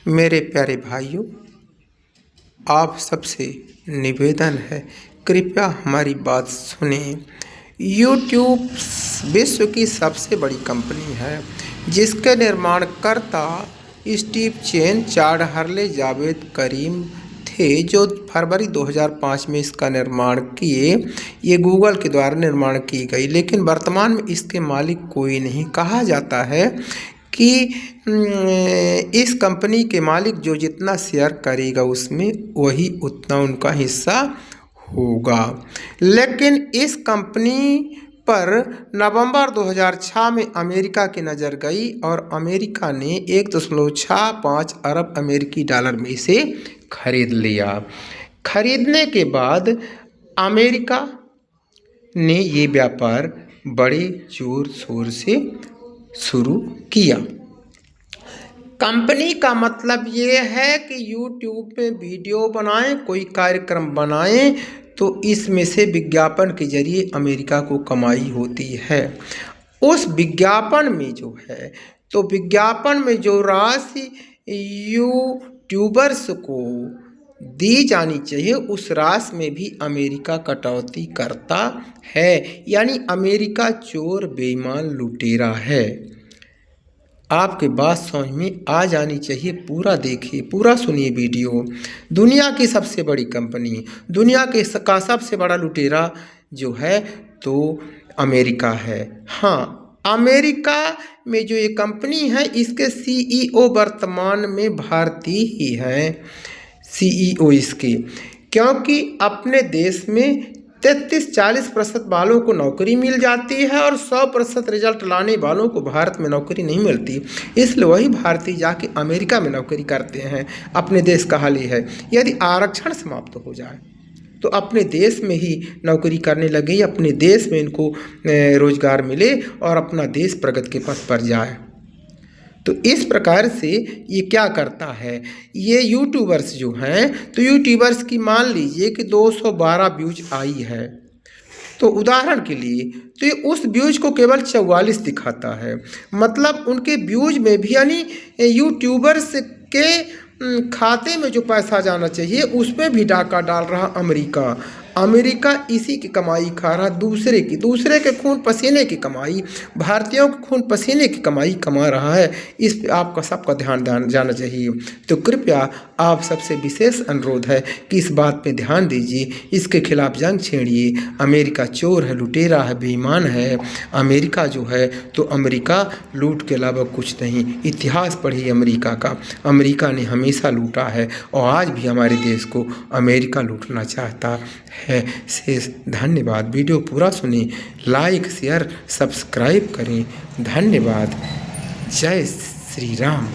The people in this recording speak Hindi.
मेरे प्यारे भाइयों, आप सबसे निवेदन है, कृपया हमारी बात सुने। यूट्यूब विश्व की सबसे बड़ी कंपनी है जिसके निर्माणकर्ता स्टीव चेन, चाड हर्ले, जावेद करीम थे, जो फरवरी 2005 में इसका निर्माण किए। ये गूगल के द्वारा निर्माण की गई, लेकिन वर्तमान में इसके मालिक कोई नहीं। कहा जाता है कि इस कंपनी के मालिक जो जितना शेयर करेगा उसमें वही उतना उनका हिस्सा होगा। लेकिन इस कंपनी पर नवंबर 2006 में अमेरिका की नज़र गई और अमेरिका ने 1.65 अरब अमेरिकी डॉलर में इसे खरीद लिया। खरीदने के बाद अमेरिका ने ये व्यापार बड़े जोर शोर से शुरू किया। कंपनी का मतलब ये है कि यूट्यूब पे वीडियो बनाएं, कोई कार्यक्रम बनाएं, तो इसमें से विज्ञापन के जरिए अमेरिका को कमाई होती है। उस विज्ञापन में जो है, तो विज्ञापन में जो राशि यूट्यूबर्स को दी जानी चाहिए उस राशि में भी अमेरिका कटौती करता है। यानी अमेरिका चोर, बेईमान, लुटेरा है। आपके बात समझ में आ जानी चाहिए। पूरा देखिए, पूरा सुनिए वीडियो। दुनिया की सबसे बड़ी कंपनी, दुनिया का सबसे बड़ा लुटेरा जो है तो अमेरिका है। हाँ, अमेरिका में जो ये कंपनी है इसके सीईओ वर्तमान में भारतीय ही हैं। सीईओ इसके, क्योंकि अपने देश में 33-40% वालों को नौकरी मिल जाती है और 100% रिजल्ट लाने वालों को भारत में नौकरी नहीं मिलती। इसलिए वही भारतीय जाके अमेरिका में नौकरी करते हैं। अपने देश का हाल ही है, यदि आरक्षण समाप्त हो जाए तो अपने देश में ही नौकरी करने लगे, अपने देश में इनको रोजगार मिले और अपना देश प्रगति के पथ पर जाए। तो इस प्रकार से ये क्या करता है, ये यूट्यूबर्स जो हैं, तो यूट्यूबर्स की मान लीजिए कि 212 व्यूज आई है, तो उदाहरण के लिए तो ये उस व्यूज को केवल 44 दिखाता है। मतलब उनके व्यूज में भी, यानी यूट्यूबर्स के खाते में जो पैसा जाना चाहिए उसमें भी डाका डाल रहा अमेरिका। अमेरिका इसी की कमाई खा रहा, दूसरे के खून पसीने की कमाई, भारतीयों के खून पसीने की कमाई कमा रहा है। इस पे आपका सबका ध्यान जाना चाहिए। तो कृपया आप सबसे विशेष अनुरोध है कि इस बात पे ध्यान दीजिए, इसके खिलाफ जंग छेड़िए। अमेरिका चोर है, लुटेरा है, बेईमान है। अमेरिका जो है तो अमेरिका लूट के अलावा कुछ नहीं। इतिहास पढ़िए अमेरिका का, अमेरिका ने हमेशा लूटा है और आज भी हमारे देश को अमेरिका लूटना चाहता है। शेष धन्यवाद। वीडियो पूरा सुने, लाइक, शेयर, सब्सक्राइब करें। धन्यवाद। जय श्री राम।